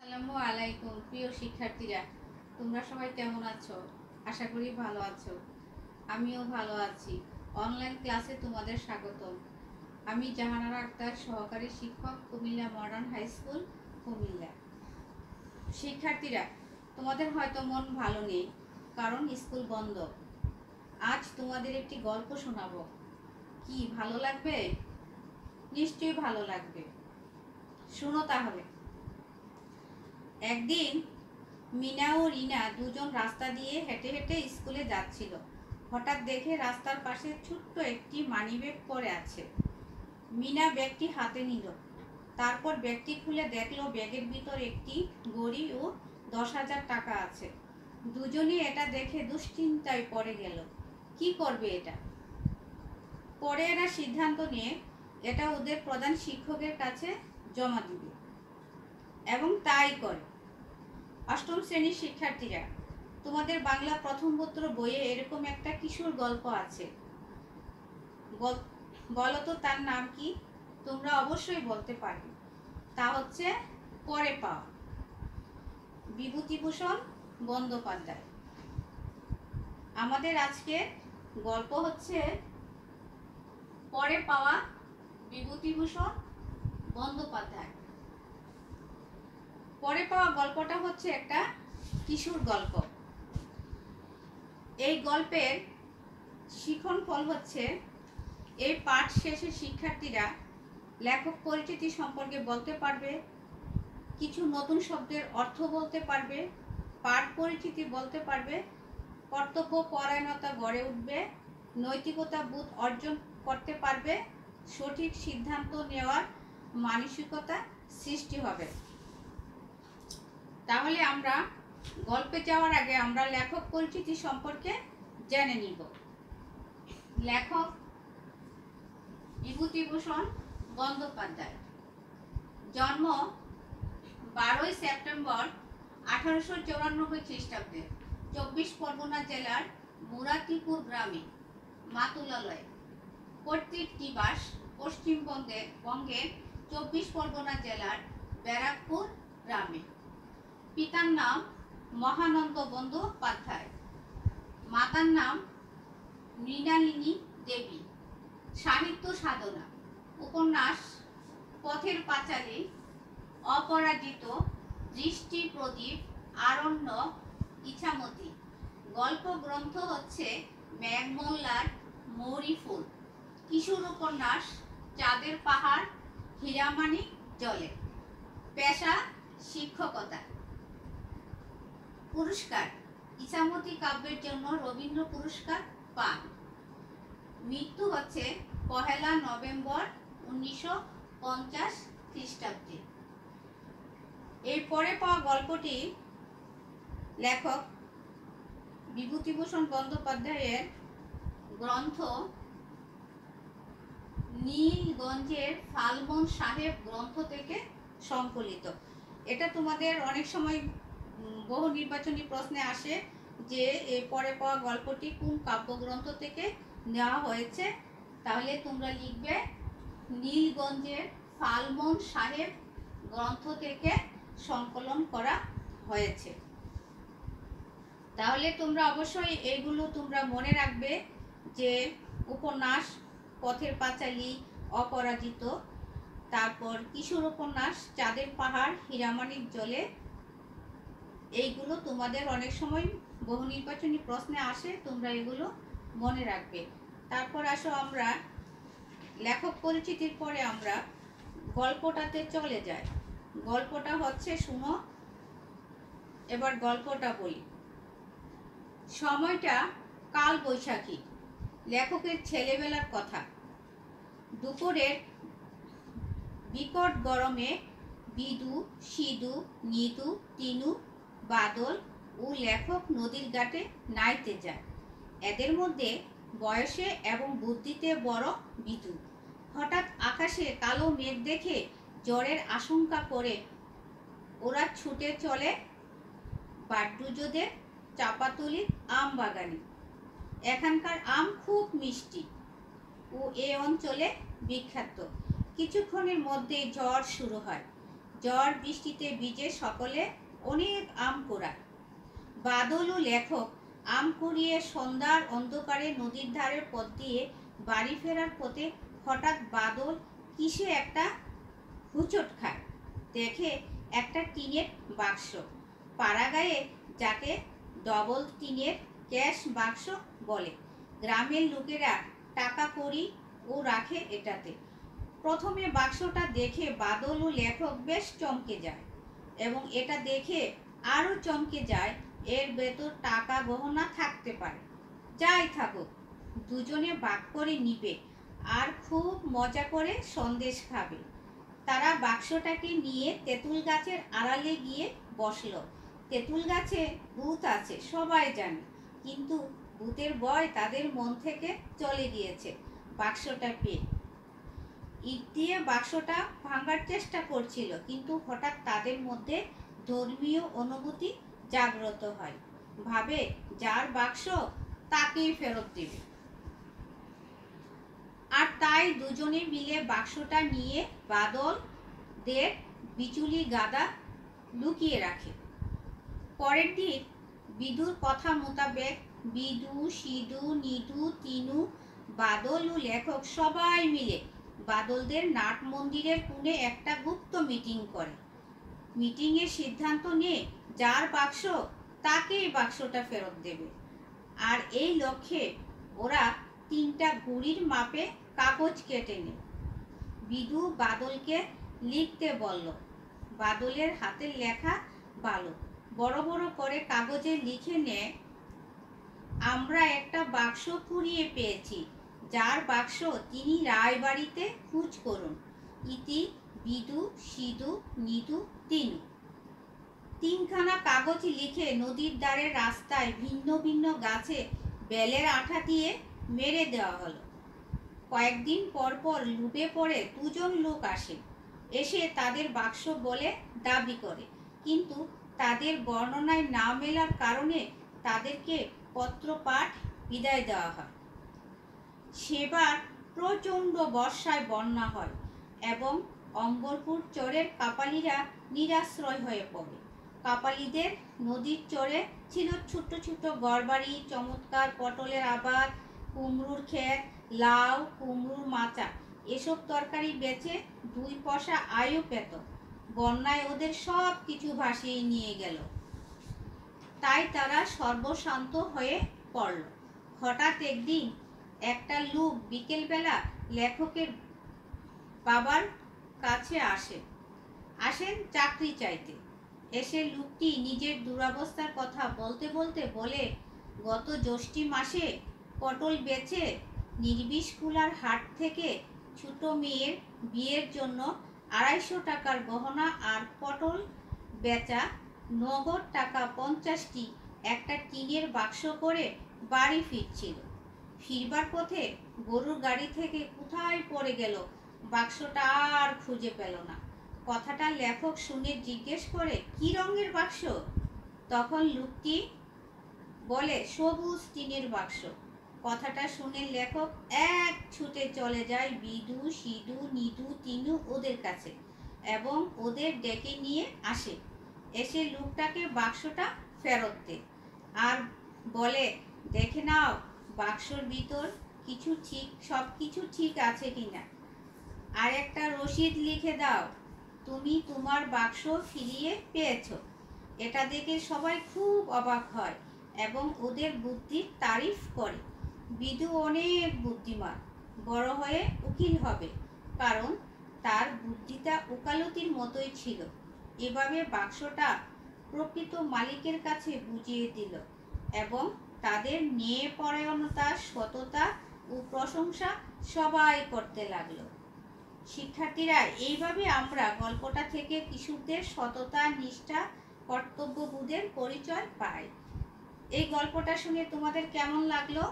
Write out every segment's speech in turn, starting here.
আসসালামু আলাইকুম প্রিয় শিক্ষার্থীরা, তোমরা সবাই কেমন আছো? আশা করি ভালো আছো। আমিও ভালো আছি। অনলাইন ক্লাসে তোমাদের স্বাগতম। আমি জাহানারা আক্তার, সহকারী শিক্ষক, Cumilla modern high school, Cumilla. শিক্ষার্থীরা, তোমাদের হয়তো মন ভালো নেই, কারণ স্কুল বন্ধ। আজ তোমাদের একটি গল্প শোনাবো। কি ভালো লাগবে? নিশ্চয়ই ভালো লাগবে। শুনো তাহলে। একদিন মিনা ও রিনা দুজন রাস্তা দিয়ে হেঁটে হেঁটে স্কুলে যাচ্ছিল। হঠাৎ দেখে রাস্তার পাশে ছোট্ট একটি মানিব্যাগ পড়ে আছে। মিনা ব্যাগটি হাতে নিল। তারপর ব্যাগটি খুলে দেখলো ব্যাগের ভিতর একটি ঘড়ি ও 10,000 টাকা আছে। দুজনেই এটা দেখে দুশ্চিন্তায় পড়ে গেল। কি করবে এটা? পরে এরা সিদ্ধান্ত নিয়ে এটা ওদের প্রধান শিক্ষকের কাছে জমা দিবে, এবং তাই করে। অষ্টম শ্রেণীর শিক্ষার্থীরা, তোমাদের বাংলা প্রথম পত্র বইয়ে এরকম একটা কিশোর গল্প আছে। বলো তো তার নাম কি? তোমরা অবশ্যই বলতে পারবে। তা হচ্ছে পরে পাওয়া, বিভূতিভূষণ বন্দ্যোপাধ্যায়। আমাদের আজকের গল্প হচ্ছে পরে পাওয়া, বিভূতিভূষণ বন্দ্যোপাধ্যায়। পরে পাওয়া গল্পটা হচ্ছে একটা কিশোর গল্প। এই গল্পের শিখন ফল হচ্ছে, এই পাঠ শেষে শিক্ষার্থীরা লেখক পরিচিতি সম্পর্কে বলতে পারবে, কিছু নতুন শব্দের অর্থ বলতে পারবে, পাঠ পরিচিতি বলতে পারবে, কর্তব্য পরায়ণতা গড়ে উঠবে, নৈতিকতা বোধ অর্জন করতে পারবে, সঠিক সিদ্ধান্ত নেওয়ার মানসিকতা সৃষ্টি হবে। তাহলে আমরা গল্পে যাওয়ার আগে আমরা লেখক পরিচিতি সম্পর্কে জেনে নিব। লেখক বিভূতিভূষণ বন্দ্যোপাধ্যায়। জন্ম 12ই সেপ্টেম্বর 1894 খ্রিস্টাব্দে 24 পরগনা জেলার মুরাতিপুর গ্রামে মাতুলালয়ে। পৈতৃক নিবাস পশ্চিমবঙ্গের 24 পরগনা জেলার ব্যারাকপুর গ্রামে। পিতার নাম মহানন্দ বন্দ্যোপাধ্যায়, মাতার নাম মৃণালিনী দেবী। সাহিত্য সাধনা: উপন্যাস পথের পাঁচালী, অপরাজিত, দৃষ্টি প্রদীপ, আরণ্যক, ইছামতি। গল্প গ্রন্থ হচ্ছে মেঘমল্লার মৌরি ফুল। কিশোর উপন্যাস চাঁদের পাহাড়, হীরামাণিক জলে। পেশা শিক্ষকতা। পুরস্কার: ইছামতি কাব্যের জন্য রবীন্দ্র পুরস্কার পান। মৃত্যু হচ্ছে 1 নভেম্বর 1950 খ্রিস্টাব্দে। এই পরে পাওয়া গল্পটি লেখক বিভূতিভূষণ বন্দ্যোপাধ্যায়ের গ্রন্থ নীলগঞ্জের ফালমন সাহেব গ্রন্থ থেকে সংকলিত। এটা তোমাদের অনেক সময় বহু নির্বাচনী প্রশ্নে আসে যে এই পরে পাওয়া গল্পটি কোন কাব্যগ্রন্থ থেকে নেওয়া হয়েছে। তাহলে তোমরা লিখবে নীলগঞ্জের ফালমন সাহেব গ্রন্থ থেকে সংকলন করা হয়েছে। তাহলে তোমরা অবশ্যই এগুলো তোমরা মনে রাখবে যে উপন্যাস পথের পাঁচালী, অপরাজিত, তারপর কিশোর উপন্যাস চাঁদের পাহাড়, হীরামাণিক জলে। এইগুলো তোমাদের অনেক সময় বহু নির্বাচনী প্রশ্নে আসে, তোমরা এগুলো মনে রাখবে। তারপর আসো আমরা লেখক পরিচিতির পরে আমরা গল্পটাতে চলে যাই। গল্পটা হচ্ছে, শুনো এবার গল্পটা বলি। সময়টা কাল বৈশাখী, লেখকের ছেলেবেলার কথা। দুপুরের বিকট গরমে বিদু, সিধু, নিধু, তিনু, বাদল ও লেখক নদীর ঘাটে নাইতে যায়। এদের মধ্যে বয়সে এবং বুদ্ধিতে বড় বিদু। হঠাৎ আকাশে কালো মেঘ দেখে জ্বরের আশঙ্কা করে ওরা ছুটে চলে বাড্ডুজোদের চাপাতলির আম বাগানে। এখানকার আম খুব মিষ্টি ও এ অঞ্চলে বিখ্যাত। কিছুক্ষণের মধ্যে ঝড় শুরু হয়। ঝড় বৃষ্টিতে ভিজে সকলে অনেক আম কুড়ায়। বাদল ও লেখক আম কুড়িয়ে সন্ধ্যার অন্ধকারে নদীর ধারের পথ দিয়ে বাড়ি ফেরার পথে হঠাৎ বাদল কিসে একটা হুঁচট খায়। দেখে একটা টিনের বাক্স, পাড়াগাঁয়ে যাকে ডবল টিনের ক্যাশ বাক্স বলে। গ্রামের লোকেরা টাকা কড়ি ও রাখে এটাতে। প্রথমে বাক্সটা দেখে বাদল ও লেখক বেশ চমকে যায় এবং এটা দেখে আরও চমকে যায় এর ভেতর টাকা গহনা থাকতে পারে। যাই থাকুক, দুজনে ভাগ করে নিবে আর খুব মজা করে সন্দেশ খাবে। তারা বাক্সটাকে নিয়ে তেঁতুল গাছের আড়ালে গিয়ে বসল। তেঁতুল গাছে ভূত আছে সবাই জানে, কিন্তু ভূতের ভয় তাদের মন থেকে চলে গিয়েছে বাক্সটা পেয়ে। ইট দিয়ে বাক্সটা ভাঙার চেষ্টা করছিল, কিন্তু হঠাৎ তাদের মধ্যে ধর্মীয় অনুভূতি জাগ্রত হয়। ভাবে যার বাক্স তাকেই ফেরত দেবে। আর তাই দুজনে মিলে বাক্সটা নিয়ে বাদলদের বিচুলি গাদা লুকিয়ে রাখে। পরের দিন বিদুর কথা মোতাবেক বিদু, সিধু, নিধু, তিনু, বাদল ও লেখক সবাই মিলে বাদলদের নাট মন্দিরের কোণে একটা গুপ্ত মিটিং করে। মিটিংয়ে সিদ্ধান্ত নিয়ে যার বাক্স তাকেই বাক্সটা ফেরত দেবে। আর এই লক্ষ্যে ওরা 3টা ঘুড়ির মাপে কাগজ কেটে নেয়। বিদু বাদলকে লিখতে বলল। বাদলের হাতের লেখা ভালো, বড় বড় করে কাগজে লিখে নেয়, আমরা একটা বাক্স কুড়িয়ে পেয়েছি, যার বাক্স তিনি রায়বাড়িতে খোঁজ করুন। ইতি বিদু, সিধু, নিধু, তিনু। 3খানা কাগজ লিখে নদীর ধারে রাস্তায় ভিন্ন ভিন্ন গাছে বেলের আঠা দিয়ে মেরে দেওয়া হলো। কয়েকদিন পর পর লুটে পড়ে 2জন লোক আসে, এসে তাদের বাক্স বলে দাবি করে, কিন্তু তাদের বর্ণনায় না মেলার কারণে তাদেরকে পত্রপাঠ বিদায় দেওয়া হয়। সেবার প্রচণ্ড বর্ষায় বন্যা হয় এবং অম্বরপুর চরের কাপালিরা নিরাশ্রয় হয়ে পড়ে। কাপালিদের নদীর চরে ছিল ছোট ছোট ঘরবাড়ি, চমৎকার পটলের আবাদ, কুমড়োর ক্ষেত, লাউ, কুমড়োর মাচা, এসব তরকারি বেচে 2 পয়সা আয়ও পেত। বন্যায় ওদের সব কিছু ভাসিয়ে নিয়ে গেল। তাই তারা সর্বশান্ত হয়ে পড়ল। হঠাৎ একদিন একটা লোক বিকেলবেলা লেখকের বাবার কাছে আসেন চাকরি চাইতে। এসে লোকটি নিজের দুরবস্থার কথা বলতে বলতে বলে, গত জ্যৈষ্ঠী মাসে পটল বেচে নির্বিষ কুলার হাট থেকে ছোট মেয়ের বিয়ের জন্য 250 টাকার গহনা আর পটল বেচা নগদ টাকা 50টি একটা টিনের বাক্স করে বাড়ি ফিরছিল। ফিরবার পথে গরুর গাড়ি থেকে কোথায় পড়ে গেল, বাক্সটা আর খুঁজে পেল না। কথাটা লেখক শুনে জিজ্ঞেস করে, কি রঙের বাক্স? তখন লোকটি বলে, সবুজ টিনের বাক্স। কথাটা শুনে লেখক এক ছুটে চলে যায় বিদু, সিধু, নিধু, তিনু ওদের কাছে এবং ওদের ডেকে নিয়ে আসে। এসে লোকটাকে বাক্সটা ফেরত দেয় আর বলে, দেখে নাও বাক্সর ভিতর সব কিছু ঠিক আছে কিনা, আর একটা রসিদ লিখে দাও, তুমি তোমার বাক্স ফিরিয়ে পেয়েছো। এটা দেখে সবাই খুব অবাক হয় এবং ওদের বুদ্ধির তারিফ করে। বিদু অনেক বুদ্ধিমান, বড় হয়ে উকিল হবে, কারণ তার বুদ্ধিটা ওকালতির মতোই ছিল। এভাবে বাক্সটা প্রকৃত মালিকের কাছে বুঝিয়ে দিল এবং তাদের ন্যায়পরায়ণতা, সততা ও প্রশংসা সবাই করতে লাগলো। শিক্ষার্থীরা, এইভাবে আমরা গল্পটা থেকে কিশোরদের সততা, নিষ্ঠা, কর্তব্যবোধের পরিচয় পাই। এই গল্পটা শুনে তোমাদের কেমন লাগলো?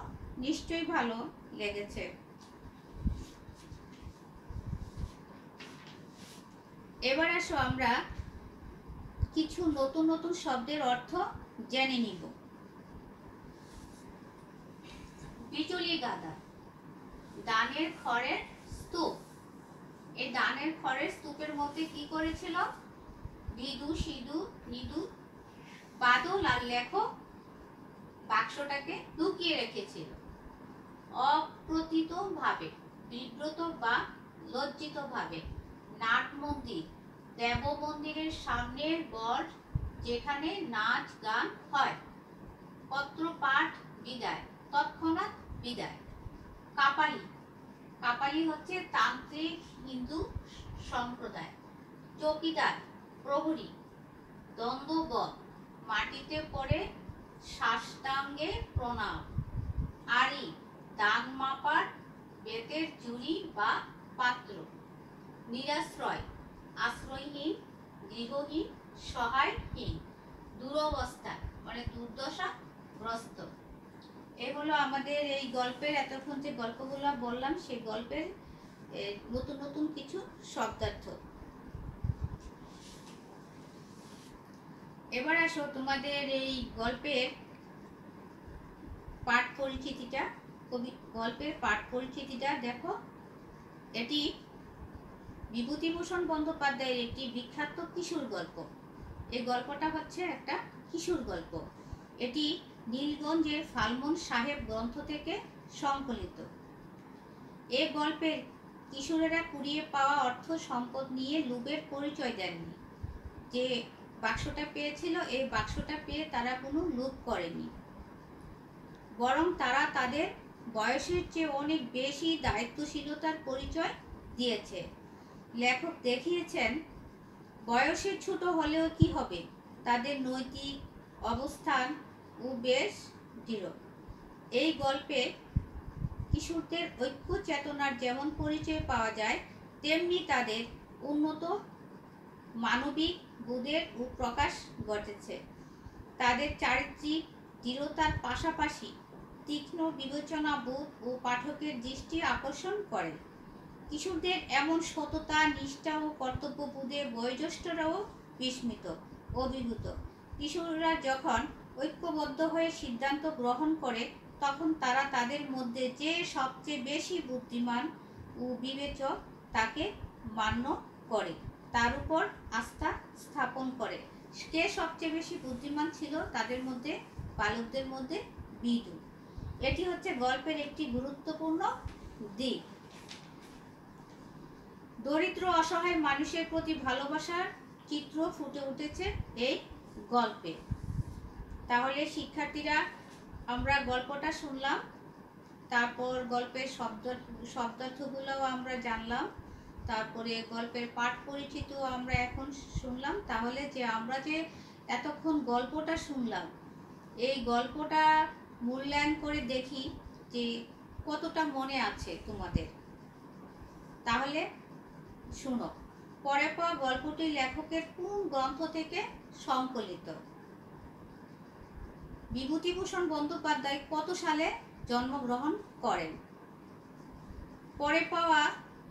নিশ্চয়ই ভালো লেগেছে। এবার আসো আমরা কিছু নতুন নতুন শব্দের অর্থ জেনে নিব। বিচুলি গাদা, দানের খড়ের স্তূপ। এই দানের খড়ের স্তূপের মধ্যে কি করেছিল? বিদু সিধু নিদু বাদল আর লেখক বাক্সটাকে লুকিয়ে রেখেছিল অপ্রতিত ভাবে, বিব্রত বা লজ্জিত ভাবে। নাট মন্দির, দেব মন্দিরের সামনের গড়, যেখানে নাচ গান হয়। পত্র পাঠ, বিদায়, তৎক্ষণাৎ বিদায়। কাপালি, কাপালি হচ্ছে তান্ত্রিক হিন্দু সম্প্রদায়। চৌকিদার, প্রহরী, দ্বন্দ্ববধ, মাটিতে পড়ে সাষ্টাঙ্গে প্রণাম। আড়ি, দান মাপার বেতের ঝুড়ি বা পাত্র। নিরাশ্রয়, আশ্রয়হীন, গৃহহীন, সহায়হীন। দুরবস্থা মানে দুর্দশাগ্রস্ত। এই হলো আমাদের এই গল্পের, এতক্ষণ যে গল্পগুলো বললাম সেই গল্পের নতুন নতুন কিছু শব্দার্থ। এবার আসো তোমাদের এই গল্পের পাঠ পরিচিতিটা, গল্পের পাঠ পরিচিতিটা দেখো। এটি বিভূতিভূষণ বন্দ্যোপাধ্যায়ের একটি বিখ্যাত কিশোর গল্প। এই গল্পটা হচ্ছে একটা কিশোর গল্প। এটি নীলগঞ্জের ফালমন সাহেব গ্রন্থ থেকে সংকলিত। এ গল্পের কিশোরেরা কুড়িয়ে পাওয়া অর্থ সম্পদ নিয়ে লোভের পরিচয় দেননি। যে বাক্সটা পেয়েছিল, এই বাক্সটা পেয়ে তারা কোনো লোভ করেনি, বরং তারা তাদের বয়সের চেয়ে অনেক বেশি দায়িত্বশীলতার পরিচয় দিয়েছে। লেখক দেখিয়েছেন বয়সে ছোট হলেও কি হবে, তাদের নৈতিক অবস্থান ও বেশ দৃঢ়। এই গল্পে কিশোরদের ঐক্য চেতনার যেমন পরিচয় পাওয়া যায়, তেমনি তাদের উন্নত মানবিক বোধের ও প্রকাশ ঘটেছে। তাদের চারিত্রিক দৃঢ়তার পাশাপাশি তীক্ষ্ণ বিবেচনা বোধ ও পাঠকের দৃষ্টি আকর্ষণ করে। কিশোরদের এমন সততা, নিষ্ঠা ও কর্তব্যবোধে বয়োজ্যেষ্ঠরাও বিস্মিত, অভিভূত। কিশোররা যখন ঐক্যবদ্ধ হয়ে সিদ্ধান্ত গ্রহণ করে, তখন তারা তাদের মধ্যে যে সবচেয়ে বেশি বুদ্ধিমান ও বিবেচক তাকে মান্য করে, তার উপর আস্থা স্থাপন করে। কে সবচেয়ে বেশি বুদ্ধিমান ছিল তাদের মধ্যে? বালকদের মধ্যে বিদু। এটি হচ্ছে গল্পের একটি গুরুত্বপূর্ণ দিক। দরিদ্র অসহায় মানুষের প্রতি ভালোবাসার চিত্র ফুটে উঠেছে এই গল্পে। তাহলে শিক্ষার্থীরা, আমরা গল্পটা শুনলাম, তারপর গল্পের শব্দার্থগুলোও আমরা জানলাম, তারপরে গল্পের পাঠ পরিচিতিও আমরা এখন শুনলাম। তাহলে যে আমরা যে এতক্ষণ গল্পটা শুনলাম, এই গল্পটা মূল্যায়ন করে দেখি যে কতটা মনে আছে তোমাদের। তাহলে শুনো, পরে পাওয়া গল্পটি লেখকের কোন গ্রন্থ থেকে সংকলিত? বিভূতিভূষণ বন্দ্যোপাধ্যায় কত সালে জন্মগ্রহণ করেন? পরে পাওয়া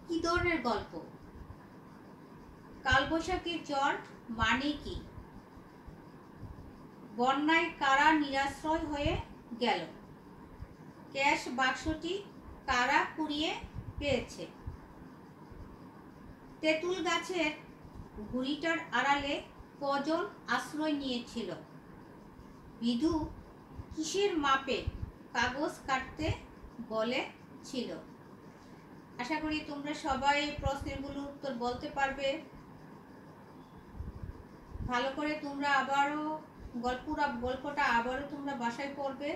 কি ধরনের গল্প? কালবৈশাখীর ঝড় মানে কি? বন্যায় কারা নিরাশ্রয় হয়ে গেল? ক্যাশ বাক্সটি কারা কুড়িয়ে পেয়েছে? তেঁতুল গাছের গুড়িটার আড়ালে কজন আশ্রয় নিয়েছিল? বিধু কিসের মাপে কাগজ কাটতে বলেছিল? আশা করি তোমরা সবাই প্রশ্নগুলোর উত্তর বলতে পারবে। ভালো করে তোমরা আবারও গল্পটা আবারও তোমরা বাসায় পড়বে,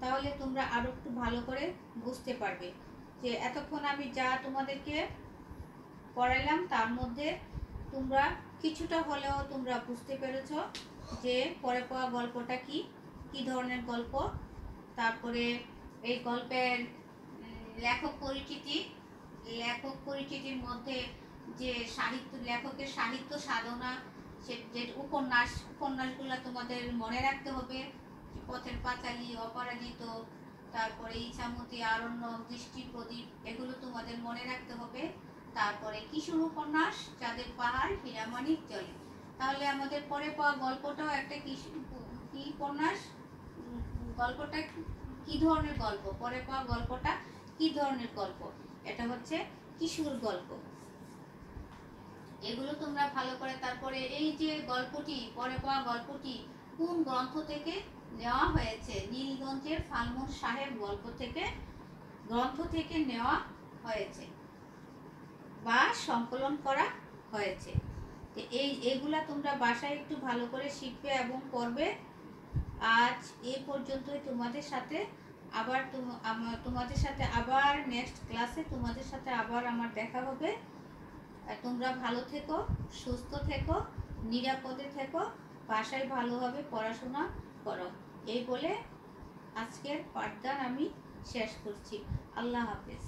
তাহলে তোমরা আরো একটু ভালো করে বুঝতে পারবে যে এতক্ষণ আমি যা তোমাদেরকে পড়াইলাম তার মধ্যে তোমরা কিছুটা হলেও তোমরা বুঝতে পেরেছ যে পরে পাওয়া গল্পটা কি ধরনের গল্প। তারপরে এই গল্পের লেখক পরিচিতির মধ্যে যে লেখকের সাহিত্য সাধনা, যে উপন্যাসগুলো তোমাদের মনে রাখতে হবে। পথের পাঁচালী, অপরাজিত, তারপরে ইছামতি, আরণ্যক, দৃষ্টি প্রদীপ, এগুলো তোমাদের মনে রাখতে হবে। তারপরে কিশোর উপন্যাস, চাঁদের পাহাড়, হীরামানিক জলে। তাহলে আমাদের পরে পাওয়া গল্পটাও একটা কি উপন্যাস, গল্পটা কি ধরনের গল্প, পরে পাওয়া গল্পটা কি ধরনের গল্প? এটা হচ্ছে কিশোর গল্প। এগুলো তোমরা ভালো করে, তারপরে এই যে গল্পটি পরে পাওয়া গল্পটি কোন গ্রন্থ থেকে নেওয়া হয়েছে, নীলগঞ্জের ফালমুন সাহেব গ্রন্থ থেকে নেওয়া হয়েছে বা সংকলন করা হয়েছে। তো এগুলা তোমরা বাসায় একটু ভালো করে শিখবে এবং পড়বে। আজ এই পর্যন্তই। তোমাদের সাথে আবার নেক্সট ক্লাসে তোমাদের সাথে আবার আমার দেখা হবে। তোমরা ভালো থেকো, সুস্থ থেকো, নিরাপদে থেকো, বাসায় ভালোভাবে পড়াশোনা করো। এই বলে আজকের পাঠদান আমি শেষ করছি। আল্লাহ হাফেজ।